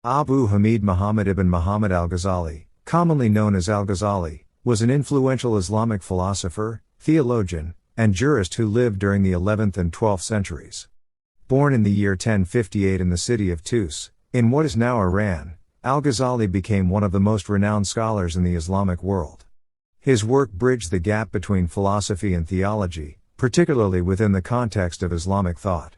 Abu Hamid Muhammad ibn Muhammad al-Ghazali, commonly known as Al-Ghazali, was an influential Islamic philosopher, theologian, and jurist who lived during the 11th and 12th centuries. Born in the year 1058 in the city of Tus, in what is now Iran, Al-Ghazali became one of the most renowned scholars in the Islamic world. His work bridged the gap between philosophy and theology, particularly within the context of Islamic thought.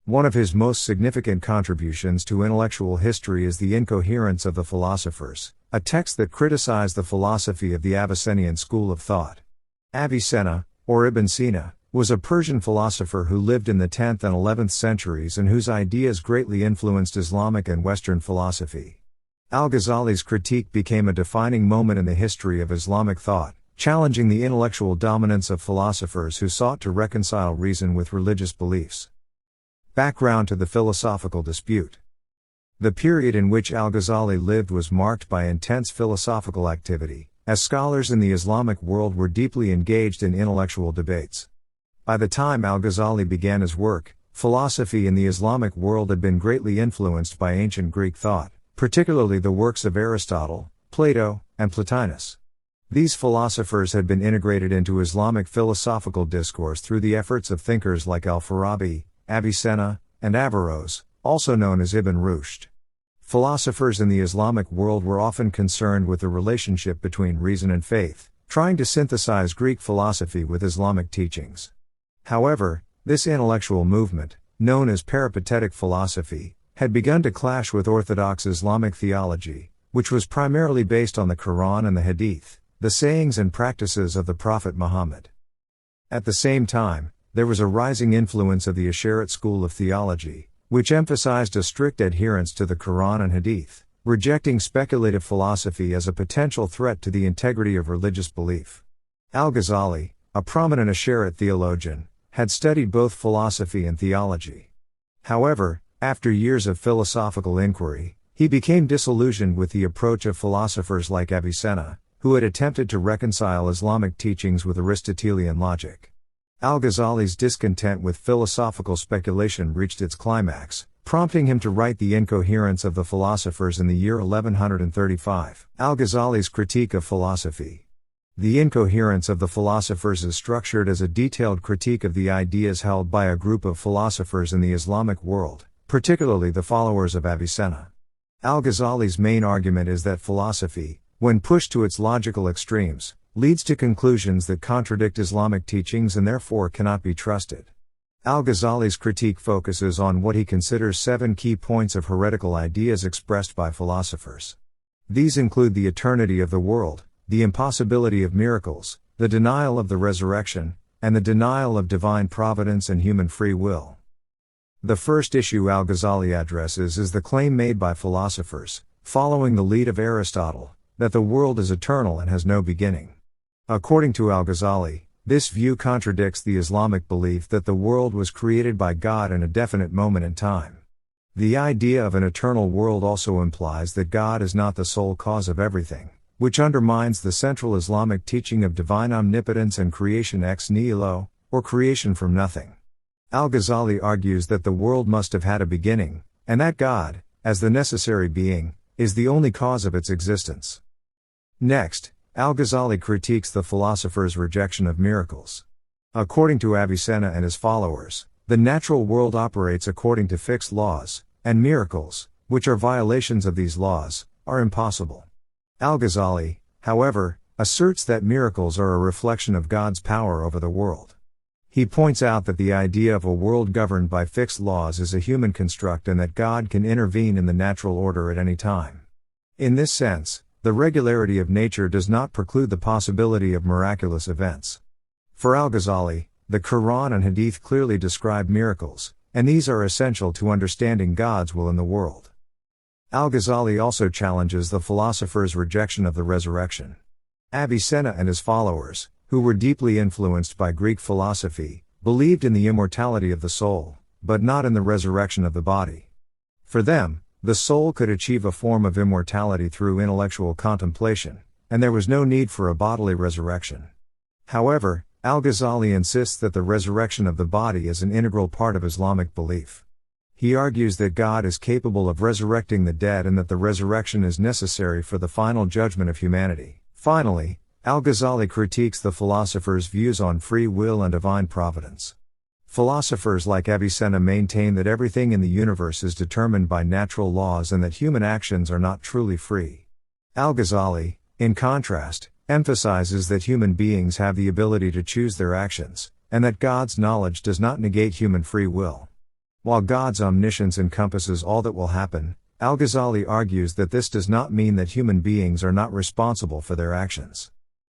One of his most significant contributions to intellectual history is the Incoherence of the Philosophers, a text that criticized the philosophy of the Avicennian school of thought. Avicenna, or Ibn Sina, was a Persian philosopher who lived in the 10th and 11th centuries and whose ideas greatly influenced Islamic and Western philosophy. Al-Ghazali's critique became a defining moment in the history of Islamic thought, challenging the intellectual dominance of philosophers who sought to reconcile reason with religious beliefs. Background to the philosophical dispute. The period in which Al-Ghazali lived was marked by intense philosophical activity, as scholars in the Islamic world were deeply engaged in intellectual debates. By the time Al-Ghazali began his work, philosophy in the Islamic world had been greatly influenced by ancient Greek thought, particularly the works of Aristotle, Plato, and Plotinus. These philosophers had been integrated into Islamic philosophical discourse through the efforts of thinkers like Al-Farabi, Avicenna, and Averroes, also known as Ibn Rushd. Philosophers in the Islamic world were often concerned with the relationship between reason and faith, trying to synthesize Greek philosophy with Islamic teachings. However, this intellectual movement, known as peripatetic philosophy, had begun to clash with orthodox Islamic theology, which was primarily based on the Quran and the Hadith, the sayings and practices of the Prophet Muhammad. At the same time, there was a rising influence of the Asharit school of theology, which emphasized a strict adherence to the Quran and Hadith, rejecting speculative philosophy as a potential threat to the integrity of religious belief. Al-Ghazali, a prominent Asharit theologian, had studied both philosophy and theology. However, after years of philosophical inquiry, he became disillusioned with the approach of philosophers like Avicenna, who had attempted to reconcile Islamic teachings with Aristotelian logic. Al-Ghazali's discontent with philosophical speculation reached its climax, prompting him to write The Incoherence of the Philosophers in the year 1135. Al-Ghazali's critique of philosophy. The Incoherence of the Philosophers is structured as a detailed critique of the ideas held by a group of philosophers in the Islamic world, particularly the followers of Avicenna. Al-Ghazali's main argument is that philosophy, when pushed to its logical extremes, leads to conclusions that contradict Islamic teachings and therefore cannot be trusted. Al-Ghazali's critique focuses on what he considers 7 key points of heretical ideas expressed by philosophers. These include the eternity of the world, the impossibility of miracles, the denial of the resurrection, and the denial of divine providence and human free will. The first issue Al-Ghazali addresses is the claim made by philosophers, following the lead of Aristotle, that the world is eternal and has no beginning. According to Al-Ghazali, this view contradicts the Islamic belief that the world was created by God in a definite moment in time. The idea of an eternal world also implies that God is not the sole cause of everything, which undermines the central Islamic teaching of divine omnipotence and creation ex nihilo, or creation from nothing. Al-Ghazali argues that the world must have had a beginning, and that God, as the necessary being, is the only cause of its existence. Next, Al-Ghazali critiques the philosophers' rejection of miracles. According to Avicenna and his followers, the natural world operates according to fixed laws, and miracles, which are violations of these laws, are impossible. Al-Ghazali, however, asserts that miracles are a reflection of God's power over the world. He points out that the idea of a world governed by fixed laws is a human construct and that God can intervene in the natural order at any time. In this sense, the regularity of nature does not preclude the possibility of miraculous events. For Al-Ghazali, the Quran and Hadith clearly describe miracles, and these are essential to understanding God's will in the world. Al-Ghazali also challenges the philosophers' rejection of the resurrection. Avicenna and his followers, who were deeply influenced by Greek philosophy, believed in the immortality of the soul, but not in the resurrection of the body. For them, the soul could achieve a form of immortality through intellectual contemplation, and there was no need for a bodily resurrection. However, Al-Ghazali insists that the resurrection of the body is an integral part of Islamic belief. He argues that God is capable of resurrecting the dead and that the resurrection is necessary for the final judgment of humanity. Finally, Al-Ghazali critiques the philosophers' views on free will and divine providence. Philosophers like Avicenna maintain that everything in the universe is determined by natural laws and that human actions are not truly free. Al-Ghazali, in contrast, emphasizes that human beings have the ability to choose their actions, and that God's knowledge does not negate human free will. While God's omniscience encompasses all that will happen, Al-Ghazali argues that this does not mean that human beings are not responsible for their actions.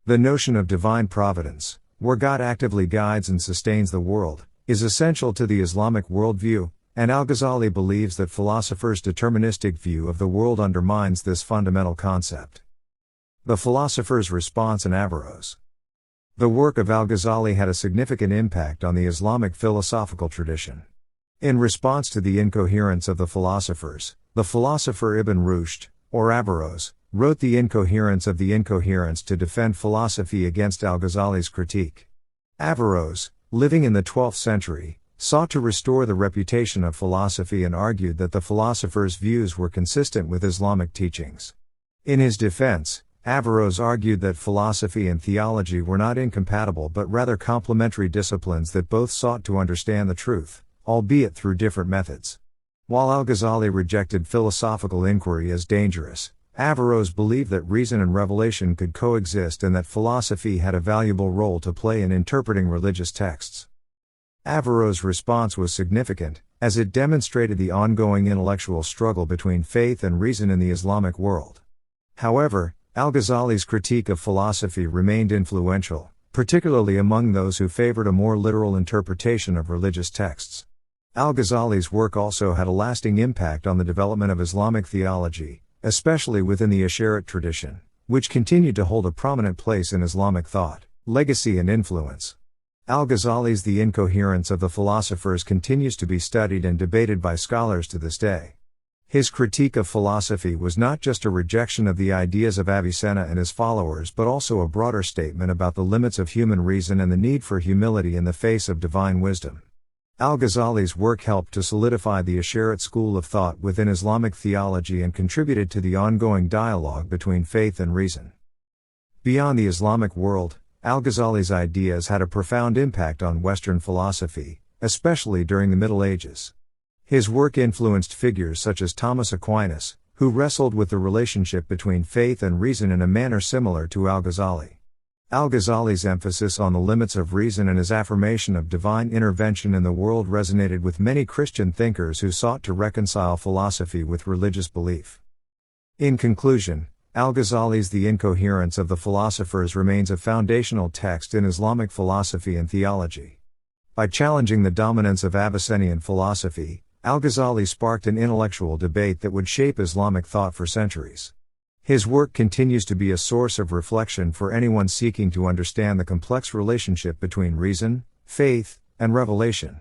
The notion of divine providence, where God actively guides and sustains the world, is essential to the Islamic worldview, and Al-Ghazali believes that philosophers' deterministic view of the world undermines this fundamental concept. The philosopher's response in Averroes. The work of Al-Ghazali had a significant impact on the Islamic philosophical tradition. In response to the incoherence of the philosophers, the philosopher Ibn Rushd, or Averroes, wrote The Incoherence of the Incoherence to defend philosophy against Al-Ghazali's critique. Averroes, living in the 12th century, sought to restore the reputation of philosophy and argued that the philosophers' views were consistent with Islamic teachings. In his defense, Averroes argued that philosophy and theology were not incompatible but rather complementary disciplines that both sought to understand the truth, albeit through different methods. While Al-Ghazali rejected philosophical inquiry as dangerous, Averroes believed that reason and revelation could coexist and that philosophy had a valuable role to play in interpreting religious texts. Averroes' response was significant, as it demonstrated the ongoing intellectual struggle between faith and reason in the Islamic world. However, Al-Ghazali's critique of philosophy remained influential, particularly among those who favored a more literal interpretation of religious texts. Al-Ghazali's work also had a lasting impact on the development of Islamic theology, especially within the Ash'arite tradition, which continued to hold a prominent place in Islamic thought, legacy and influence. Al-Ghazali's The Incoherence of the Philosophers continues to be studied and debated by scholars to this day. His critique of philosophy was not just a rejection of the ideas of Avicenna and his followers but also a broader statement about the limits of human reason and the need for humility in the face of divine wisdom. Al-Ghazali's work helped to solidify the Ash'arite school of thought within Islamic theology and contributed to the ongoing dialogue between faith and reason. Beyond the Islamic world, Al-Ghazali's ideas had a profound impact on Western philosophy, especially during the Middle Ages. His work influenced figures such as Thomas Aquinas, who wrestled with the relationship between faith and reason in a manner similar to Al-Ghazali. Al-Ghazali's emphasis on the limits of reason and his affirmation of divine intervention in the world resonated with many Christian thinkers who sought to reconcile philosophy with religious belief. In conclusion, Al-Ghazali's The Incoherence of the Philosophers remains a foundational text in Islamic philosophy and theology. By challenging the dominance of Avicennian philosophy, Al-Ghazali sparked an intellectual debate that would shape Islamic thought for centuries. His work continues to be a source of reflection for anyone seeking to understand the complex relationship between reason, faith, and revelation.